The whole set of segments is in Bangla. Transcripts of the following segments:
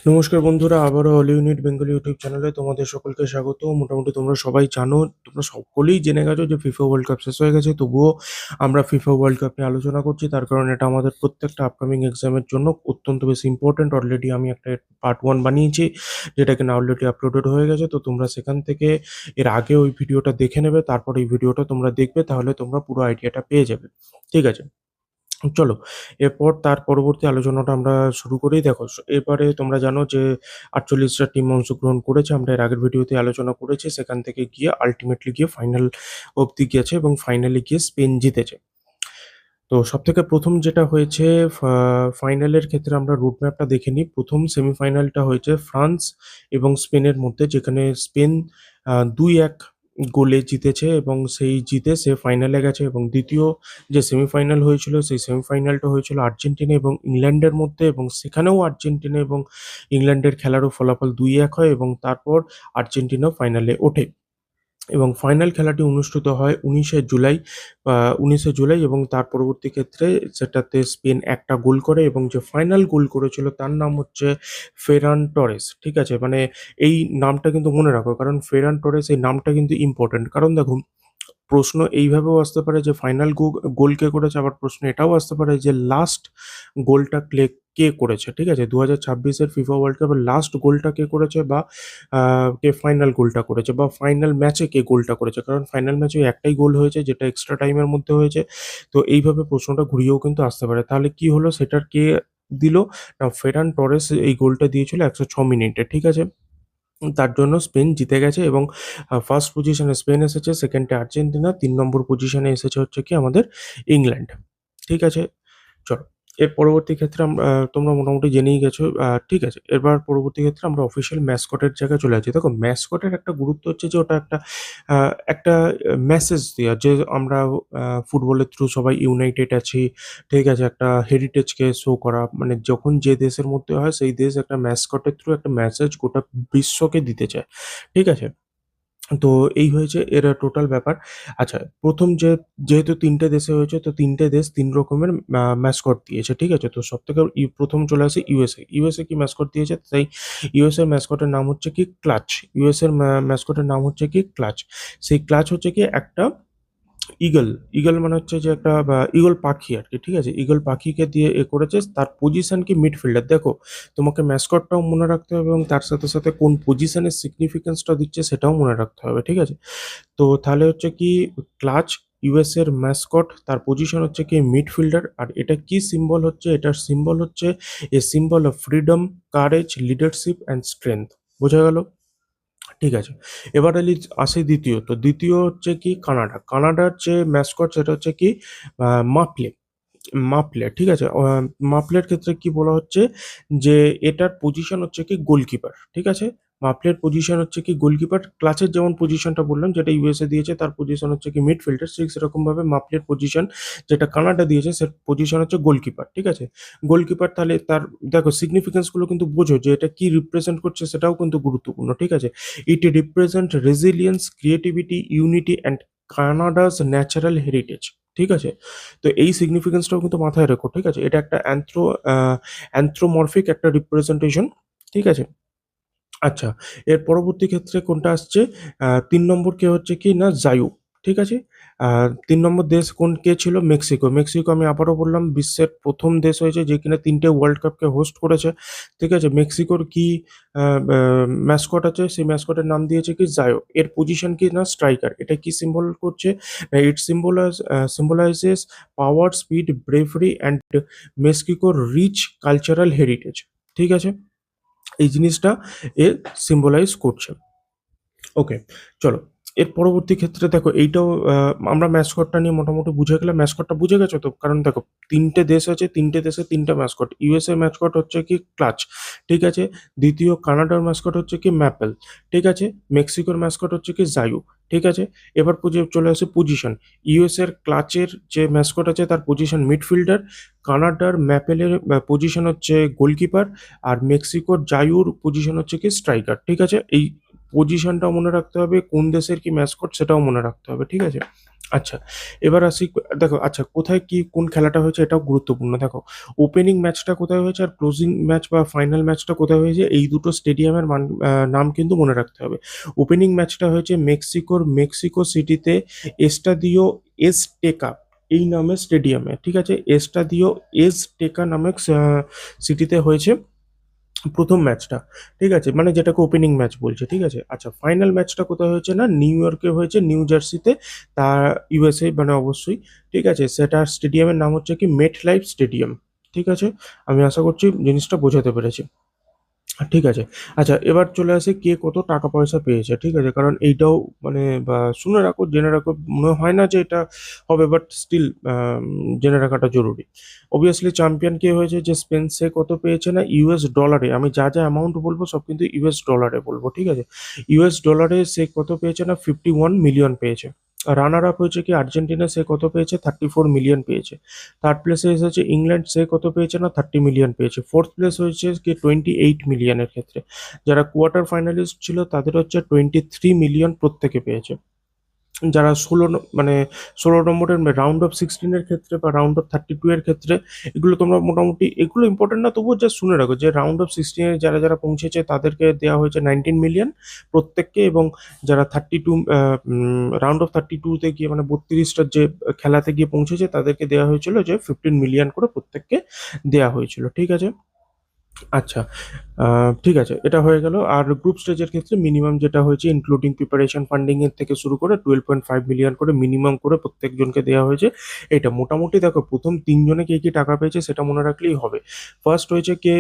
নমস্কার বন্ধুরা, আবারও অল ইউনিট বেঙ্গলি ইউটিউব চ্যানেলে তোমাদের সকলকে স্বাগত। মোটামুটি তোমরা সবাই জানো, তোমরা সকলেই জেনে গেছো যে ফিফা ওয়ার্ল্ড কাপ শেষ হয়ে গেছে। তবুও আমরা ফিফা ওয়ার্ল্ড কাপ নিয়ে আলোচনা করছি, তার কারণ এটা আমাদের প্রত্যেকটা আপকামিং এক্সামের জন্য অত্যন্ত বেশি ইম্পর্টেন্ট। অলরেডি আমি একটা পার্ট 1 বানিয়েছি, যেটা কিনা অলরেডি আপলোডেড হয়ে গেছে। তো তোমরা সেখান থেকে এর আগে ওই ভিডিওটা দেখে নেবে, তারপর এই ভিডিওটা তোমরা দেখবে, তাহলে তোমরা পুরো আইডিয়াটা পেয়ে যাবে। ঠিক আছে, চলো এরপর তার পরবর্তী আলোচনাটা আমরা শুরু করেই। দেখো, এবারে তোমরা জানো যে ৪৮টা টিম অংশগ্রহণ করেছে। আমরা এর আগের ভিডিওতে আলোচনা করেছি, সেখান থেকে গিয়ে আলটিমেটলি গিয়ে ফাইনাল অবধি গিয়েছে এবং ফাইনালে গিয়ে স্পেন জিতেছে। তো সবথেকে প্রথম যেটা হয়েছে, ফাইনালের ক্ষেত্রে আমরা রুট ম্যাপটা দেখে নিই। প্রথম সেমিফাইনালটা হয়েছে ফ্রান্স এবং স্পেনের মধ্যে, যেখানে স্পেন ২-১ গোলে জিতেছে এবং সেই জিতে সে ফাইনালে গেছে। এবং দ্বিতীয় যে সেমিফাইনাল হয়েছিল, সেই সেমিফাইনালটা হয়েছিল আর্জেন্টিনা এবং ইংল্যান্ডের মধ্যে, এবং সেখানেও আর্জেন্টিনা এবং ইংল্যান্ডের খেলারও ফলাফল ২-১ হয় এবং তারপর আর্জেন্টিনা ফাইনালে ওঠে। এবং ফাইনাল খেলাটি অনুষ্ঠিত হয় ১৯শে জুলাই এবং তার পরবর্তী ক্ষেত্রে সেটাতে স্পেন একটা গোল করে, এবং যে ফাইনাল গোল করেছিল তার নাম হচ্ছে ফেরান টরেস। ঠিক আছে, মানে এই নামটা কিন্তু মনে রাখো, কারণ ফেরান টরেস এই নামটা কিন্তু ইম্পর্টেন্ট। কারণ দেখো, প্রশ্ন এইভাবেও আসতে পারে যে ফাইনাল গোল কে করেছে, আবার প্রশ্ন এটাও আসতে পারে যে লাস্ট গোলটা কে করেছে। ঠিক আছে, ২০২৬-এর ফিফা ওয়ার্ল্ড কাপের লাস্ট গোলটা কে করেছে, বা কে ফাইনাল গোলটা করেছে, বা ফাইনাল ম্যাচে কে গোলটা করেছে। কারণ ফাইনাল ম্যাচে একটাই গোল হয়েছে, যেটা এক্সট্রা টাইমের মধ্যে হয়েছে। তো এইভাবে প্রশ্নটা ঘুরিয়েও কিন্তু আসতে পারে। তাহলে কি হলো, সেটার কে দিল না, ফেরান টরেস এই গোলটা দিয়েছিল ১০৬ মিনিটে। ঠিক আছে, তার জন্য স্পেন জিতে গেছে এবং ফার্স্ট পজিশনে স্পেন এসেছে, সেকেন্ডে আর্জেন্টিনা, ৩ নম্বর পজিশনে এসেছে হচ্ছে কি আমাদের ইংল্যান্ড। ঠিক আছে, চলো এর পরবর্তী ক্ষেত্রে তোমরা মোটামুটি জেনেই গেছো। ঠিক আছে, এবার পরবর্তী ক্ষেত্রে আমরা অফিসিয়াল ম্যাসকটের জায়গায় চলে যাচ্ছি। দেখো, ম্যাসকটের একটা গুরুত্ব হচ্ছে যে ওটা একটা মেসেজ দেওয়া, যে আমরা ফুটবলের থ্রু সবাই ইউনাইটেড আছি। ঠিক আছে, একটা হেরিটেজকে শো করা, মানে যখন যে দেশের মধ্যে হয় সেই দেশ একটা ম্যাসকটের থ্রু একটা মেসেজ গোটা বিশ্বকে দিতে চায়। ঠিক আছে, তো এই হয়েছে এর টোটাল ব্যাপার। আচ্ছা, প্রথম যেহেতু ৩ টে দেশে হয়েছে, তো ৩ টে দেশ ৩ রকমের ম্যাসকট দিয়েছে। ঠিক আছে, তো সবথেকে প্রথম চলে আসে ইউএসএ। ইউএসএ কি ম্যাসকট দিয়েছে? তাই ইউএসএ এর ম্যাসকটের নাম হচ্ছে কি ক্লাচ। ইউএসএ এর ম্যাসকটের নাম হচ্ছে কি ক্লাচ। সেই ক্লাচ হচ্ছে কি একটা ঈগল। ঈগল মানে হচ্ছে যে একটা ঈগল পাখি আরকি। ঠিক আছে? ঈগল পাখিকে দিয়ে করেছে। তার পজিশন কি মিডফিল্ডার। দেখো, তোমাকে ম্যাসকটটাও মনে রাখতে হবে এবং তার সাথে, সাথে কোন পজিশনের সিগনিফিক্যান্স টা দিচ্ছে সেটাও মনে রাখতে হবে। ঠিক আছে? তো তাহলে হচ্ছে কি ক্লাচ ইউএস এর ম্যাসকট, তার পজিশন হচ্ছে কি মিডফিল্ডার। আর এটা কি সিম্বল হচ্ছে? এটার সিম্বল হচ্ছে a symbol of freedom, courage, leadership and strength. বোঝা গেল? ঠিক আছে। এবার আসি দ্বিতীয়। তো দ্বিতীয় হচ্ছে কি কানাডা। কানাডার যে ম্যাসকট সেটা হচ্ছে কি মাপলে। মাপলে, ঠিক আছে? মাপলের ক্ষেত্রে কি বলা হচ্ছে যে এটার পজিশন হচ্ছে কি গোলকিপার। ঠিক আছে? মাপলের পজিশন হচ্ছে কি গোলকিপার। ক্লাচের যেমন পজিশনটা বললাম, যেটা ইউএসএ দিয়েছে, তার পজিশন হচ্ছে কি মিডফিল্ডার। ঠিক সেরকমভাবে মাপলের পজিশন যেটা কানাডা দিয়েছে, সে পজিশন হচ্ছে গোলকিপার। ঠিক আছে? গোলকিপার, তাহলে তার দেখো সিগনিফিক্যান্স গুলো কিন্তু বোঝো যে এটা কি রিপ্রেজেন্ট করছে, সেটাও কিন্তু গুরুত্বপূর্ণ। ঠিক আছে? It represent resilience, creativity, unity and Canada's natural heritage. ঠিক আছে? তো এই সিগনিফিকেন্সটাও কিন্তু মাথায় রেখো। ঠিক আছে? এটা একটা অ্যানথ্রোমরফিক একটা রিপ্রেজেন্টেশন। ঠিক আছে? আচ্ছা, এর পরবর্তী ক্ষেত্রে কোনটা আসছে? ৩ নম্বর কে হচ্ছে কি না জায়ু। ঠিক আছে? ৩ নম্বর দেশ কে ছিল? মেক্সিকো। মেক্সিকো আমি আবারও বললাম বিশ্বের ১ম দেশ হয়েছে যে কিনা ৩ টে ওয়ার্ল্ড কাপকে হোস্ট করেছে। ঠিক আছে? মেক্সিকোর কি আ ব্যা ম্যাসকট আছে? সেই ম্যাসকটের নাম দিয়েছে কি জায়ু। এর পজিশন কি না স্ট্রাইকার। এটা কি সিম্বল করছে? ইট symbolizes power, speed, bravery and মেক্সিকোর রিচ কালচারাল হেরিটেজ। ঠিক আছে? এই জিনিসটা এ সিম্বলাইজ করছে। ওকে, চলো এর পরবর্তী ক্ষেত্রে দেখো, এইটাও আমরা ম্যাসকটটা নিয়ে মোটামুটি বুঝে গেলাম। ম্যাসকটটা বুঝে গেছো তো? কারণ দেখো, ৩ টে দেশ আছে, ৩ টে দেশে ৩ টা ম্যাসকট। ইউএসএ ম্যাসকট হচ্ছে কি ক্লাচ। ঠিক আছে? দ্বিতীয় কানাডার ম্যাসকট হচ্ছে কি ম্যাপেল। ঠিক আছে? মেক্সিকোর ম্যাসকট হচ্ছে কি জায়ু। ঠিক আছে? এবার চলে আসে পজিশন। ইউএসএ এর ক্লাচের যে ম্যাসকট আছে তার পজিশন মিডফিল্ডার। কানাডার ম্যাপেলের পজিশন হচ্ছে গোলকিপার। আর মেক্সিকোর জায়ুর পজিশন হচ্ছে কি স্ট্রাইকার। ঠিক আছে? এই পজিশনটাও মনে রাখতে হবে, কোন দেশের কি ম্যাসকট সেটাও মনে রাখতে হবে। ঠিক আছে? আচ্ছা, এবার আসি দেখো আচ্ছা কোথায় কি কোন খেলাটা হয়েছে এটাও গুরুত্বপূর্ণ। দেখো ওপেনিং ম্যাচটা কোথায় হয়েছে আর ক্লোজিং ম্যাচ বা ফাইনাল ম্যাচটা কোথায় হয়েছে এই দুটো স্টেডিয়ামের নাম কিন্তু মনে রাখতে হবে। ওপেনিং ম্যাচটা হয়েছে মেক্সিকোর মেক্সিকো সিটিতে এস্টাদিও এজটেকা এই নামের স্টেডিয়ামে, ঠিক আছে? এস্টাদিও এজটেকা নামক সিটিতে হয়েছে প্রথম ম্যাচটা, ঠিক আছে? মানে যেটাকে ওপেনিং ম্যাচ বলছে, ঠিক আছে? আচ্ছা ফাইনাল ম্যাচটা কোথায় হয়েছে না নিউ ইয়র্কে হয়েছে, নিউ জার্সিতে, তা ইউএসএ মানে অবশ্যই, ঠিক আছে? সেটার স্টেডিয়ামের নাম হচ্ছে কি মেট লাইফ স্টেডিয়াম, ঠিক আছে? আমি আশা করছি জিনিসটা বোঝাতে পেরেছি। ঠিক আছে। আচ্ছা এবার চলে আসি কে কত টাকা পয়সা পেয়েছে, ঠিক আছে? কারণ এইটাও মানে বা শুনে রাখো, জেনে রাখো, মনে হয় না যে এটা হবে বাট স্টিল জেনে রাখাটা জরুরি। অবভিয়াসলি চ্যাম্পিয়ন কে হয়েছে যে স্পেন, সে কত পেয়েছে না ইউএস ডলারে, আমি যা যা অ্যামাউন্ট বলবো সব কিন্তু ইউএস ডলারে বলবো, ঠিক আছে? ইউএস ডলারে সে কত পেয়েছে না 51 মিলিয়ন পেয়েছে। রানার আপ হয়েছে কি আর্জেন্টিনা, সে কত পেয়েছে 34 মিলিয়ন পেয়েছে। থার্ড প্লেসে এসেছে ইংল্যান্ড, সে কত পেয়েছে না 30 মিলিয়ন পেয়েছে। ফোর্থ প্লেস হয়েছে কি 28 মিলিয়নের ক্ষেত্রে। যারা কোয়ার্টার ফাইনালিস্ট ছিল তাদের হচ্ছে 23 মিলিয়ন প্রত্যেকে পেয়েছে। যারা মানে 16 নম্বরের রাউন্ড অফ 16 এর ক্ষেত্রে বা রাউন্ড অফ 32 এর ক্ষেত্রে, এগুলো তোমরা মোটামুটি এগুলো ইম্পর্টেন্ট না, তবুও জাস্ট শুনে রাখো যে রাউন্ড অফ 16 যারা যারা পৌঁছেছে তাদেরকে দেওয়া হয়েছে 19 মিলিয়ন প্রত্যেককে, এবং যারা 32 রাউন্ড অফ 32-তে গিয়ে মানে 32টা যে খেলাতে গিয়ে পৌঁছেছে তাদেরকে দেওয়া হয়েছিল যে 15 মিলিয়ন করে প্রত্যেককে দেওয়া হয়েছিল, ঠিক আছে? আচ্ছা, ঠিক আছে, এটা হয়ে গেল। আর গ্রুপ স্টেজের ক্ষেত্রে মিনিমাম যেটা হয়েছে ইনক্লুডিং প্রিপারেশন ফান্ডিং এর থেকে শুরু করে 12.5 মিলিয়ন করে মিনিমাম করে প্রত্যেকজনকে দেওয়া হয়েছে। এটা মোটামুটি দেখো প্রথম তিনজনে কে কি টাকা পেয়েছে সেটা মনে রাখলেই হবে। ফার্স্ট হয়েছে কে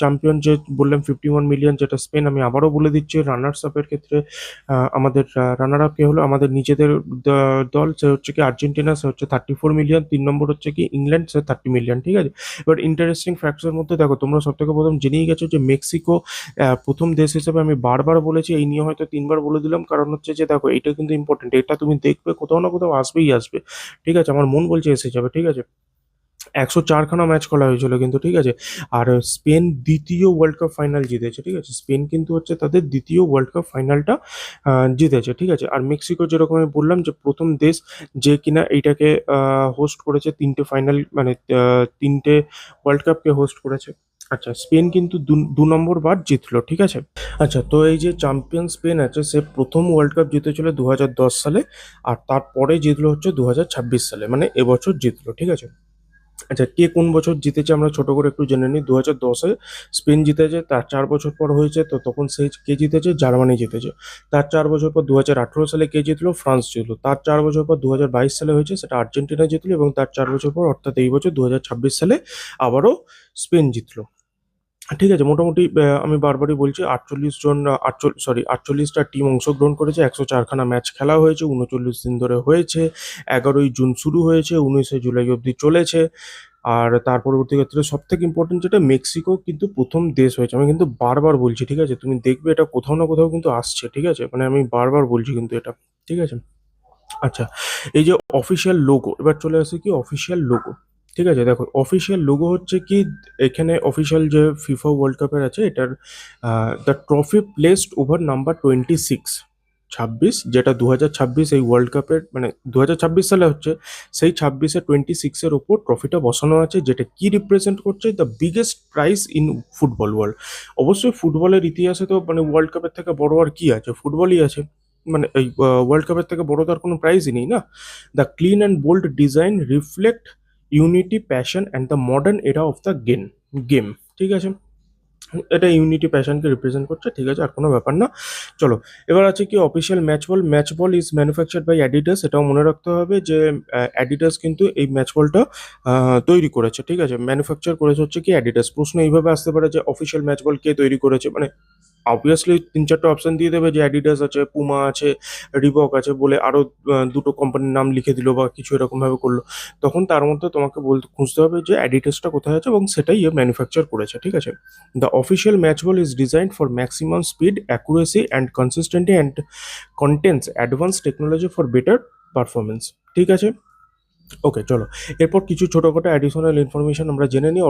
চ্যাম্পিয়ন, যে বললাম 51 মিলিয়ন, যেটা স্পেন। আমি আবারও বলে দিচ্ছি রানার্স আপের ক্ষেত্রে আমাদের রানার আপ কে হলো আমাদের নিজেদের দল, সে হচ্ছে কি আর্জেন্টিনা, সে হচ্ছে 34 মিলিয়ন। 3 নম্বর হচ্ছে কি ইংল্যান্ড, সে 30 মিলিয়ন, ঠিক আছে? এবার ইন্টারেস্টিং ফ্যাক্টসের মধ্যে দেখো তোমরা সব থেকে প্রথম জেনেই গেছো যে মেক্সিকো প্রথম দেশ হিসেবে, আমি বারবার বলেছি এই নিয়ে হয়তো 3বার বলে দিলাম, কারণ হচ্ছে যে দেখো এটা কিন্তু ইম্পর্টেন্ট, এটা তুমি দেখবে কোথাও না কোথাও আসবেই আসবে, ঠিক আছে? আমার মন বলছে এসে যাবে, ঠিক আছে? 104খানা ম্যাচ খেলা হয়েছিল কিন্তু, ঠিক আছে? আর স্পেন দ্বিতীয় ওয়ার্ল্ড কাপ ফাইনাল জিতেছে, ঠিক আছে? স্পেন কিন্তু হচ্ছে তাদের দ্বিতীয় ওয়ার্ল্ড কাপ ফাইনালটা জিতেছে, ঠিক আছে? আর মেক্সিকো যেরকম আমি বললাম যে প্রথম দেশ যে কিনা এইটাকে হোস্ট করেছে, তিনটে ফাইনাল মানে তিনটে ওয়ার্ল্ড কাপকে হোস্ট করেছে। আচ্ছা স্পেন কিন্তু দু নম্বর বার জিতলো, ঠিক আছে? আচ্ছা তো এই যে চ্যাম্পিয়ন স্পেন আছে, সে প্রথম ওয়ার্ল্ড কাপ জিতেছিল 2010 সালে, আর তারপরে জিতলো হচ্ছে 2026 সালে, মানে এবছর জিতলো, ঠিক আছে? আচ্ছা কে কোন বছর জিতেছে আমরা ছোট করে একটু জেনে নিই। 2010-এ স্পেন জিতেছে, তার 4 বছর পর হয়েছে, তো তখন সেই কে জিতেছে, জার্মানি জিতেছে। তার 4 বছর পর 2018 সালে কে জিতলো, ফ্রান্স জিতলো। তার 4 বছর পর 2022 সালে হয়েছে, সেটা আর্জেন্টিনা জিতলো, এবং তার 4 বছর পর অর্থাৎ এই বছর 2026 সালে আবারও স্পেন জিতলো, ঠিক আছে? মোটামুটি আমি বারবারই বলছি 48 জন, 48টা টিম অংশগ্রহণ করেছে, 104খানা ম্যাচ খেলা হয়েছে, 39 দিন ধরে হয়েছে। 11ই জুন শুরু হয়েছে, 19শে জুলাই অবধি চলেছে। আর তার পরবর্তী ক্ষেত্রে সব থেকে ইম্পর্টেন্ট যেটা, মেক্সিকো কিন্তু প্রথম দেশ হয়েছে, আমি কিন্তু বারবার বলছি, ঠিক আছে? তুমি দেখবে এটা কোথাও না কোথাও কিন্তু আসছে, ঠিক আছে? মানে আমি বারবার বলছি কিন্তু এটা, ঠিক আছে? আচ্ছা এই যে অফিসিয়াল লোগো, এবার চলে আসে কি অফিসিয়াল লোগো, ঠিক আছে? দেখো অফিসিয়াল লোগো হচ্ছে কি, এখানে অফিসিয়াল যে ফিফা ওয়ার্ল্ড কাপের আছে এটার the trophy placed over number 26, যেটা 2026 এই ওয়ার্ল্ড কাপের মানে 2026 সালে হচ্ছে, সেই 26-এ 26-এর ওপর ট্রফিটা বসানো আছে, যেটা কি রিপ্রেজেন্ট করছে, the biggest prize in football world. অবশ্যই ফুটবলের ইতিহাসে তো মানে ওয়ার্ল্ড কাপের থেকে বড় আর কি আছে, ফুটবলই আছে। মানে এই ওয়ার্ল্ড কাপের থেকে বড় তো আর কোনো প্রাইজই নেই না। The clean and bold design reflect unity, passion and the modern era of the game, ঠিক আছে? এটা ইউনিটি প্যাশনকে রিপ্রেজেন্ট করছে, ঠিক আছে? আর কোনো ব্যাপার না। চলো এবার আছে কি official match ball is manufactured by Adidas. এটাও মনে রাখতে হবে যে অ্যাডিডাস কিন্তু এই ম্যাচ বলটা তৈরি করেছে, ঠিক আছে? ম্যানুফ্যাকচার করেছে হচ্ছে কি অ্যাডিডাস। প্রশ্ন এইভাবে আসতে পারে যে অফিসিয়াল ম্যাচ বল কে তৈরি করেছে, মানে অবভিয়াসলি 3-4টে অপশন দিয়ে দেবে যে অ্যাডিডাস আছে, পুমা আছে, রিবক আছে, বলে আরো দুটো কোম্পানির নাম লিখে দিল বা কিছু এরকম ভাবে করলো। তখন তার মধ্যে তোমাকে খুঁজতে হবে যে অ্যাডিডাসটা কোথায় আছে এবং সেটাই ম্যানুফ্যাকচার করেছে, ঠিক আছে? The official match ball is designed for maximum speed, accuracy, and consistency, and contains advanced technology for better performance. ঠিক আছে? ওকে, চলো। এরপর কিছু ছোটখাটো অ্যাডিশনাল ইনফরমেশন আমরা জেনে নিই।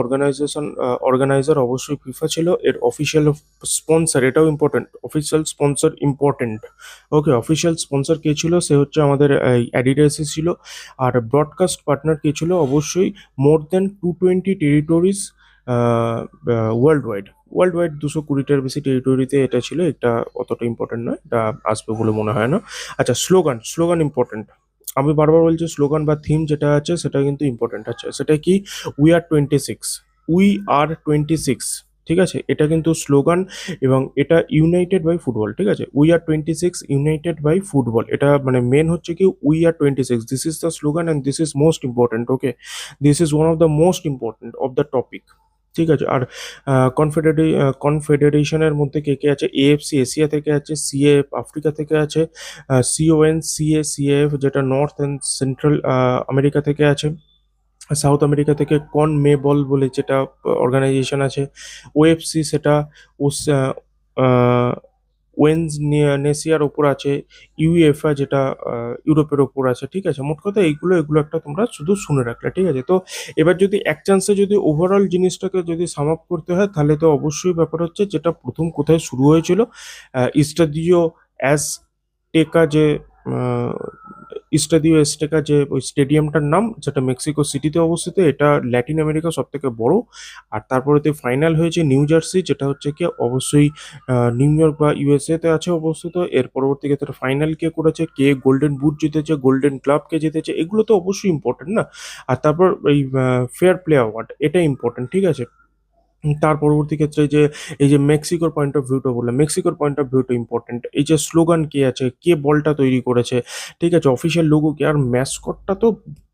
অর্গানাইজার অবশ্যই ফিফা ছিল। এর অফিসিয়াল স্পন্সর, এটাও ইম্পর্টেন্ট, অফিসিয়াল স্পন্সর ইম্পর্টেন্ট। ওকে, অফিসিয়াল স্পন্সর কে ছিল? সে হচ্ছে আমাদের অ্যাডিডাসই ছিল। আর ব্রডকাস্ট পার্টনার কে ছিল? অবশ্যই more than 220 territories worldwide. Worldwide 220টার বেশি টেরিটরিতে এটা ছিল। এটা অতটা ইম্পর্টেন্ট নয়, এটা আসবে বলে মনে হয় না। আচ্ছা, স্লোগান, স্লোগান ইম্পর্টেন্ট। আমি বারবার বলছি স্লোগান বা থিম যেটা আছে সেটা কিন্তু ইম্পর্টেন্ট আছে। সেটা কি? উই আর 26, উই আর 26, ঠিক আছে? এটা কিন্তু স্লোগান, এবং এটা ইউনাইটেড বাই ফুটবল, ঠিক আছে? We are 26 united by football, এটা মানে মেন হচ্ছে কি we are 26, this is the slogan and this is most important. Okay, this is one of the most important of the topic, ঠিক আছে? আর কনফেডারেশনের মধ্যে কে কে আছে? এএফসি এশিয়া থেকে আছে, সিএএফ আফ্রিকা থেকে আছে, সিএফ যেটা নর্থ অ্যান্ড সেন্ট্রাল আমেরিকা থেকে আছে, সাউথ আমেরিকা থেকে কনমেবল বলে যেটা অর্গানাইজেশন আছে, ওএফসি সেটা ওস- আহ, আহ, নেসিয়ার ওপর আছে, ইউএফএ যেটা ইউরোপের ওপর আছে, ঠিক আছে? মোট কথা এগুলো একটা তোমরা শুধু শুনে রাখলে, ঠিক আছে? তো এবার যদি এক চান্সে যদি ওভারঅল জিনিসটাকে যদি সাম আপ করতে হয়, তাহলে তো অবশ্যই ব্যাপার হচ্ছে যেটা প্রথম কোথায় শুরু হয়েছিল, ইস্টাদিও অ্যাজ টেকা যে আহ, ইস্টাদিও এস্টেকা যে ওই স্টেডিয়ামটার নাম, যেটা মেক্সিকো সিটিতে অবস্থিত, এটা ল্যাটিন আমেরিকা সব থেকে বড়। আর তারপরেতে ফাইনাল হয়েছে নিউ জার্সি, যেটা হচ্ছে কি অবশ্যই নিউ ইয়র্ক বা ইউএসএ তে আছে অবস্থিত। এর পরবর্তী ক্ষেত্রে ফাইনাল কে করেছে, কে গোল্ডেন বুট জিতেছে, গোল্ডেন গ্লাভ কে জিতেছে, এগুলো তো অবশ্যই ইম্পর্টেন্ট না? আর তারপর এই ফেয়ার প্লে অ্যাওয়ার্ড, এটা ইম্পর্টেন্ট, ঠিক আছে? তার পরবর্তী ক্ষেত্রে যে এই যে মেক্সিকোর পয়েন্ট অফ ভিউটা বললাম, মেক্সিকোর পয়েন্ট অফ ভিউটা ইম্পর্টেন্ট। এই যে স্লোগান কে আছে, কে বলটা তৈরি করেছে, ঠিক আছে? অফিসিয়াল লোগো কি, আর ম্যাসকটটা তো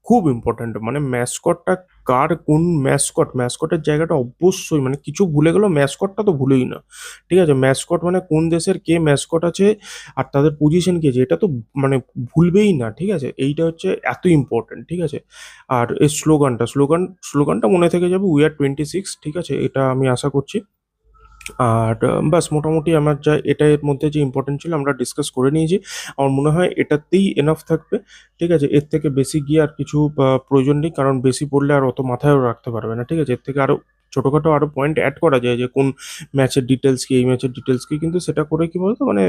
খুব ইম্পর্টেন্ট। মানে ম্যাসকটটা কার, কোন ম্যাসকট, ম্যাসকটের জায়গাটা অবশ্যই, মানে কিছু ভুলে গেল, ম্যাসকটটা তো ভুলেই না, ঠিক আছে? ম্যাসকট মানে কোন দেশের কে ম্যাসকট আছে আর তাদের পজিশন কি আছে, এটা তো মানে ভুলবেই না, ঠিক আছে? এইটা হচ্ছে এত ইম্পর্টেন্ট, ঠিক আছে? আর এই স্লোগানটা মনে থেকে যাবে, উই আর 26, ঠিক আছে? এটা আমি আশা করছি। আর ব্যাস মোটামুটি আমার যা এটা এর মধ্যে যে ইম্পর্টেন্ট ছিল আমরা ডিসকাস করে নিয়েছি। আমার মনে হয় এটাতেই এনাফ থাকবে, ঠিক আছে? এর থেকে বেশি গিয়ে আর কিছু প্রয়োজন নেই, কারণ বেশি পড়লে আর অত মাথায়ও রাখতে পারবে না, ঠিক আছে? এর থেকে আরো ছোটখাটো আরো পয়েন্ট অ্যাড করা যায়, যে কোন ম্যাচের ডিটেলস কি, এই ম্যাচের ডিটেলস কি, কিন্তু সেটা করে কি বলতো, মানে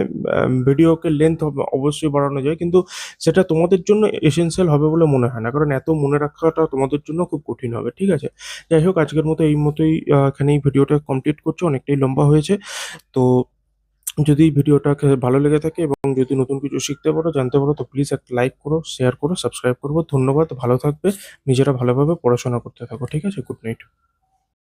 ভিডিওকে লেন্থ অবশ্যই বাড়ানো যায়, কিন্তু সেটা তোমাদের জন্য এসেনশিয়াল হবে বলে মনে হয় না, কারণ এত মনে রাখাটা তোমাদের জন্য খুব কঠিন হবে, ঠিক আছে? যাই হোক, আজকের মতো এই মতোই এখানেই ভিডিওটা কমপ্লিট করছি, অনেকটাই লম্বা হয়েছে। তো যদি ভিডিওটাকে ভালো লেগে থাকে এবং যদি নতুন কিছু শিখতে পারো, জানতে পারো, তো প্লিজ একটা লাইক করো, শেয়ার করো, সাবস্ক্রাইব করবো। ধন্যবাদ, ভালো থাকবে, নিজেরা ভালোভাবে পড়াশোনা করতে থাকো, ঠিক আছে? Good night.